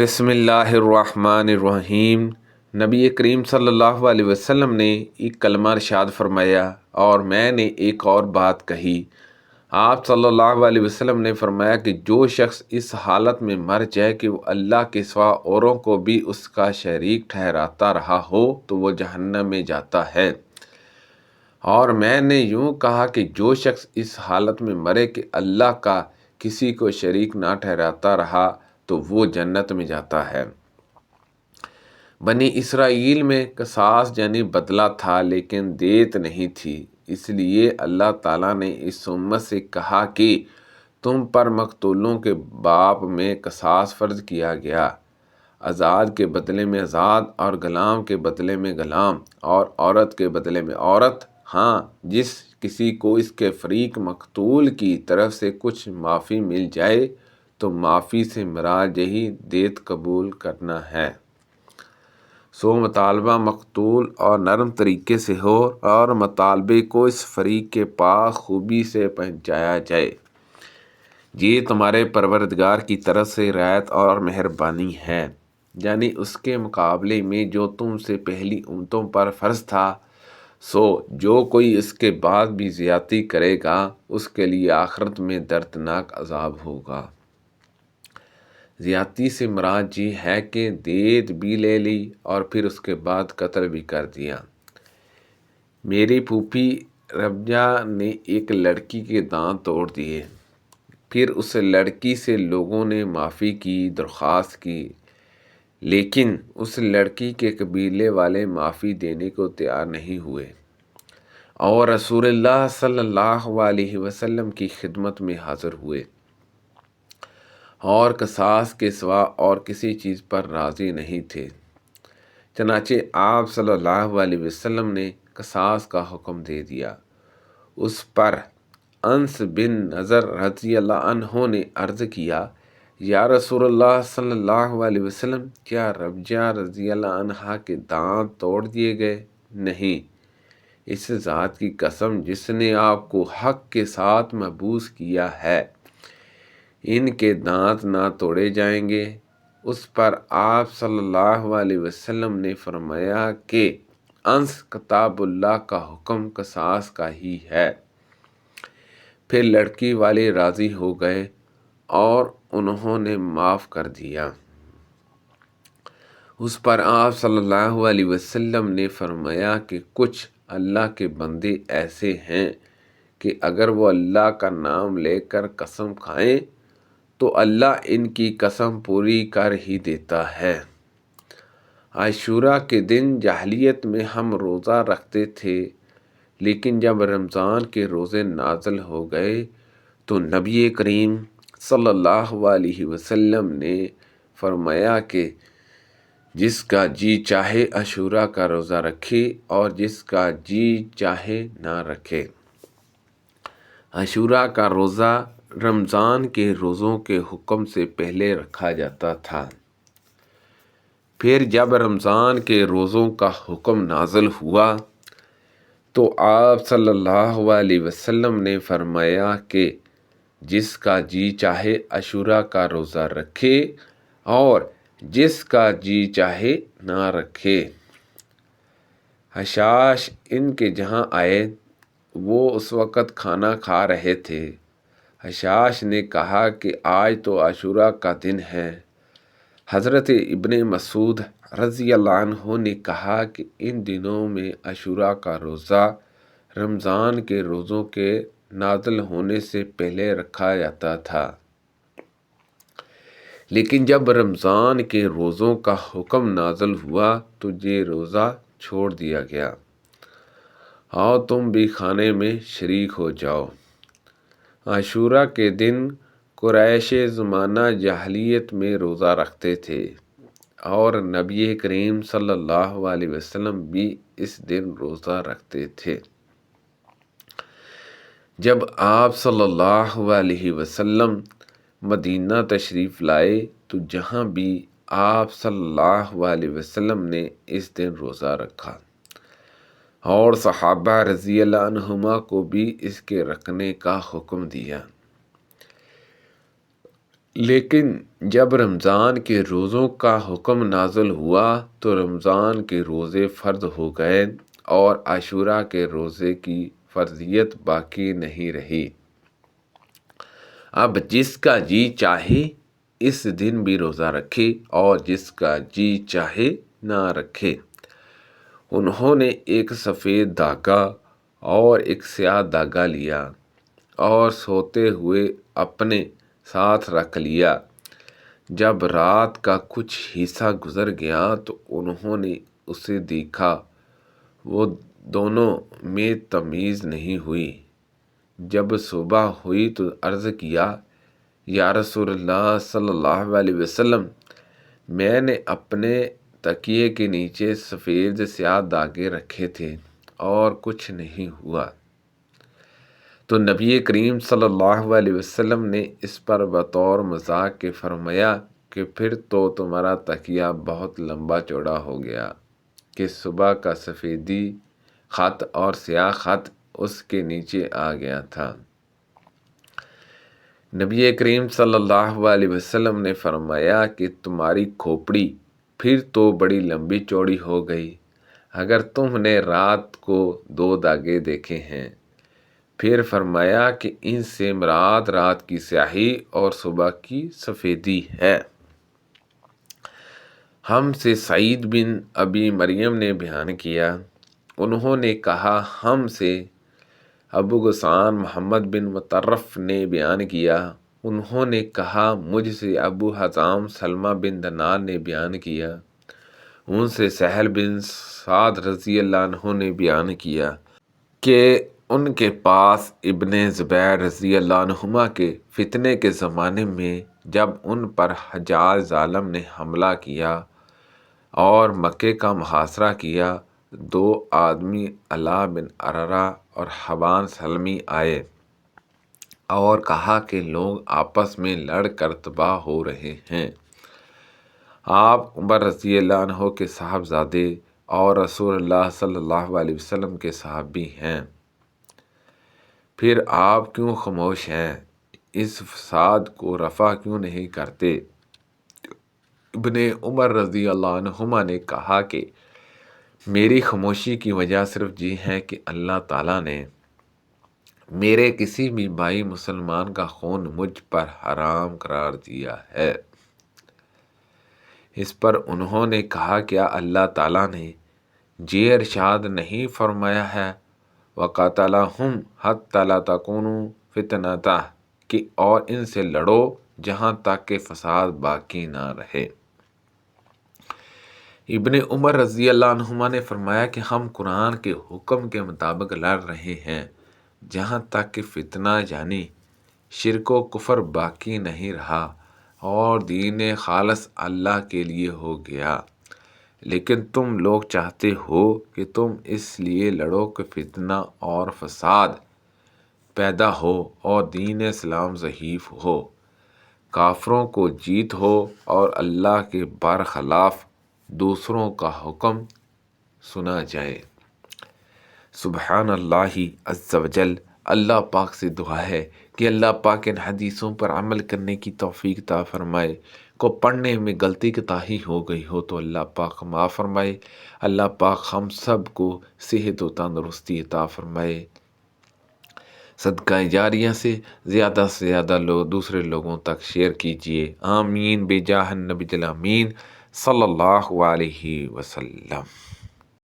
بسم اللہ الرحمن الرحیم۔ نبی کریم صلی اللہ علیہ وسلم نے ایک کلمہ ارشاد فرمایا اور میں نے ایک اور بات کہی۔ آپ صلی اللہ علیہ وسلم نے فرمایا کہ جو شخص اس حالت میں مر جائے کہ وہ اللہ کے سوا اوروں کو بھی اس کا شریک ٹھہراتا رہا ہو تو وہ جہنم میں جاتا ہے، اور میں نے یوں کہا کہ جو شخص اس حالت میں مرے کہ اللہ کا کسی کو شریک نہ ٹھہراتا رہا تو وہ جنت میں جاتا ہے۔ بنی اسرائیل میں قصاص یعنی بدلہ تھا لیکن دیت نہیں تھی، اس لیے اللہ تعالیٰ نے اس امت سے کہا کہ تم پر مقتولوں کے باب میں قصاص فرض کیا گیا، آزاد کے بدلے میں آزاد اور غلام کے بدلے میں غلام اور عورت کے بدلے میں عورت۔ ہاں، جس کسی کو اس کے فریق مقتول کی طرف سے کچھ معافی مل جائے تو معافی سے مراد یہی دیت قبول کرنا ہے، سو مطالبہ مقتول اور نرم طریقے سے ہو اور مطالبے کو اس فریق کے پاس خوبی سے پہنچایا جائے۔ یہ تمہارے پروردگار کی طرف سے رعایت اور مہربانی ہے، یعنی اس کے مقابلے میں جو تم سے پہلی امتوں پر فرض تھا، سو جو کوئی اس کے بعد بھی زیادتی کرے گا اس کے لیے آخرت میں دردناک عذاب ہوگا۔ زیادتی سے مراد یہ ہے کہ دیت بھی لے لی اور پھر اس کے بعد قتل بھی کر دیا۔ میری پھوپھی ربجہ نے ایک لڑکی کے دانت توڑ دیے، پھر اس لڑکی سے لوگوں نے معافی کی درخواست کی، لیکن اس لڑکی کے قبیلے والے معافی دینے کو تیار نہیں ہوئے اور رسول اللہ صلی اللہ علیہ وسلم کی خدمت میں حاضر ہوئے اور قصاص کے سوا اور کسی چیز پر راضی نہیں تھے۔ چنانچہ آپ صلی اللہ علیہ وسلم نے قصاص کا حکم دے دیا۔ اس پر انس بن نضر رضی اللہ عنہ نے عرض کیا، یا رسول اللہ صلی اللہ علیہ وسلم، کیا ربجہ رضی اللہ عنہا کے دانت توڑ دیے گئے؟ نہیں، اس ذات کی قسم جس نے آپ کو حق کے ساتھ محبوس کیا ہے، ان کے دانت نہ توڑے جائیں گے۔ اس پر آپ صلی اللہ علیہ وسلم نے فرمایا کہ انس کتاب اللہ کا حکم قصاص کا ہی ہے۔ پھر لڑکی والے راضی ہو گئے اور انہوں نے معاف کر دیا۔ اس پر آپ صلی اللہ علیہ وسلم نے فرمایا کہ کچھ اللہ کے بندے ایسے ہیں کہ اگر وہ اللہ کا نام لے کر قسم کھائیں تو اللہ ان کی قسم پوری کر ہی دیتا ہے۔ عاشوراء کے دن جاہلیت میں ہم روزہ رکھتے تھے، لیکن جب رمضان کے روزے نازل ہو گئے تو نبی کریم صلی اللہ علیہ وسلم نے فرمایا کہ جس کا جی چاہے عاشوراء کا روزہ رکھے اور جس کا جی چاہے نہ رکھے۔ عاشوراء کا روزہ رمضان کے روزوں کے حکم سے پہلے رکھا جاتا تھا۔ پھر جب رمضان کے روزوں کا حکم نازل ہوا تو آپ صلی اللہ علیہ وسلم نے فرمایا کہ جس کا جی چاہے عاشوراء کا روزہ رکھے اور جس کا جی چاہے نہ رکھے۔ حشاش ان کے جہاں آئے، وہ اس وقت کھانا کھا رہے تھے۔ حشاش نے کہا کہ آج تو عاشوراء کا دن ہے۔ حضرت ابن مسعود رضی اللہ عنہ نے کہا کہ ان دنوں میں عاشوراء کا روزہ رمضان کے روزوں کے نازل ہونے سے پہلے رکھا جاتا تھا، لیکن جب رمضان کے روزوں کا حکم نازل ہوا تو یہ روزہ چھوڑ دیا گیا۔ آؤ تم بھی کھانے میں شریک ہو جاؤ۔ عاشوراء کے دن قریش زمانہ جاہلیت میں روزہ رکھتے تھے اور نبی کریم صلی اللہ علیہ وسلم بھی اس دن روزہ رکھتے تھے۔ جب آپ صلی اللہ علیہ وسلم مدینہ تشریف لائے تو جہاں بھی آپ صلی اللہ علیہ وسلم نے اس دن روزہ رکھا اور صحابہ رضی اللہ عنہما کو بھی اس کے رکھنے کا حکم دیا۔ لیکن جب رمضان کے روزوں کا حکم نازل ہوا تو رمضان کے روزے فرض ہو گئے اور عاشوراء کے روزے کی فرضیت باقی نہیں رہی۔ اب جس کا جی چاہے اس دن بھی روزہ رکھے اور جس کا جی چاہے نہ رکھے۔ انہوں نے ایک سفید دھاگا اور ایک سیاہ دھاگا لیا اور سوتے ہوئے اپنے ساتھ رکھ لیا۔ جب رات کا کچھ حصہ گزر گیا تو انہوں نے اسے دیکھا، وہ دونوں میں تمیز نہیں ہوئی۔ جب صبح ہوئی تو عرض کیا، یا رسول اللہ صلی اللہ علیہ وسلم، میں نے اپنے تکیے کے نیچے سفید سیاہ دھاگے رکھے تھے اور کچھ نہیں ہوا۔ تو نبی کریم صلی اللہ علیہ وسلم نے اس پر بطور مذاق کے فرمایا کہ پھر تو تمہارا تکیہ بہت لمبا چوڑا ہو گیا کہ صبح کا سفیدی خط اور سیاہ خط اس کے نیچے آ گیا تھا۔ نبی کریم صلی اللہ علیہ وسلم نے فرمایا کہ تمہاری کھوپڑی پھر تو بڑی لمبی چوڑی ہو گئی اگر تم نے رات کو 2 دھاگے دیکھے ہیں۔ پھر فرمایا کہ ان سے مراد رات کی سیاہی اور صبح کی سفیدی ہے۔ ہم سے سعید بن ابی مریم نے بیان کیا، انہوں نے کہا ہم سے ابو غسان محمد بن مطرف نے بیان کیا، انہوں نے کہا مجھ سے ابو حزام سلمہ بن دینار نے بیان کیا، ان سے سہل بن سعد رضی اللہ عنہ نے بیان کیا کہ ان کے پاس ابن زبیر رضی اللہ عنہما کے فتنے کے زمانے میں جب ان پر حجاج ظالم نے حملہ کیا اور مکے کا محاصرہ کیا، 2 آدمی علا بن اررا اور حبان سلمی آئے اور کہا کہ لوگ آپس میں لڑ کر تباہ ہو رہے ہیں۔ آپ عمر رضی اللہ عنہ کے صاحبزادے اور رسول اللہ صلی اللہ علیہ وسلم کے صحابی ہیں، پھر آپ کیوں خاموش ہیں؟ اس فساد کو رفع کیوں نہیں کرتے؟ ابن عمر رضی اللہ عنہما نے کہا کہ میری خاموشی کی وجہ صرف یہ ہے کہ اللہ تعالیٰ نے میرے کسی بھی بھائی مسلمان کا خون مجھ پر حرام قرار دیا ہے۔ اس پر انہوں نے کہا کیا اللہ تعالیٰ نے یہ ارشاد نہیں فرمایا ہے وَقَاتَلَهُمْ حَتَّى لَا تَكُونَ فِتْنَةٌ کہ اور ان سے لڑو جہاں تک کہ فساد باقی نہ رہے۔ ابن عمر رضی اللہ عنہما نے فرمایا کہ ہم قرآن کے حکم کے مطابق لڑ رہے ہیں جہاں تک کہ فتنہ یعنی شرک و کفر باقی نہیں رہا اور دین خالص اللہ کے لیے ہو گیا، لیکن تم لوگ چاہتے ہو کہ تم اس لیے لڑو کہ فتنہ اور فساد پیدا ہو اور دین اسلام ضعیف ہو، کافروں کو جیت ہو اور اللہ کے برخلاف دوسروں کا حکم سنا جائے۔ سبحان اللہ عز و جل۔ اللہ پاک سے دعا ہے کہ اللہ پاک ان حدیثوں پر عمل کرنے کی توفیق عطا فرمائے۔ کو پڑھنے میں غلطی کوتاہی ہو گئی ہو تو اللہ پاک معاف فرمائے۔ اللہ پاک ہم سب کو صحت و تندرستی عطا فرمائے۔ صدقہ جاریہ سے زیادہ لوگ دوسرے لوگوں تک شیئر کیجیے۔ آمین بجاہ النبی الامین صلی اللہ علیہ وسلم۔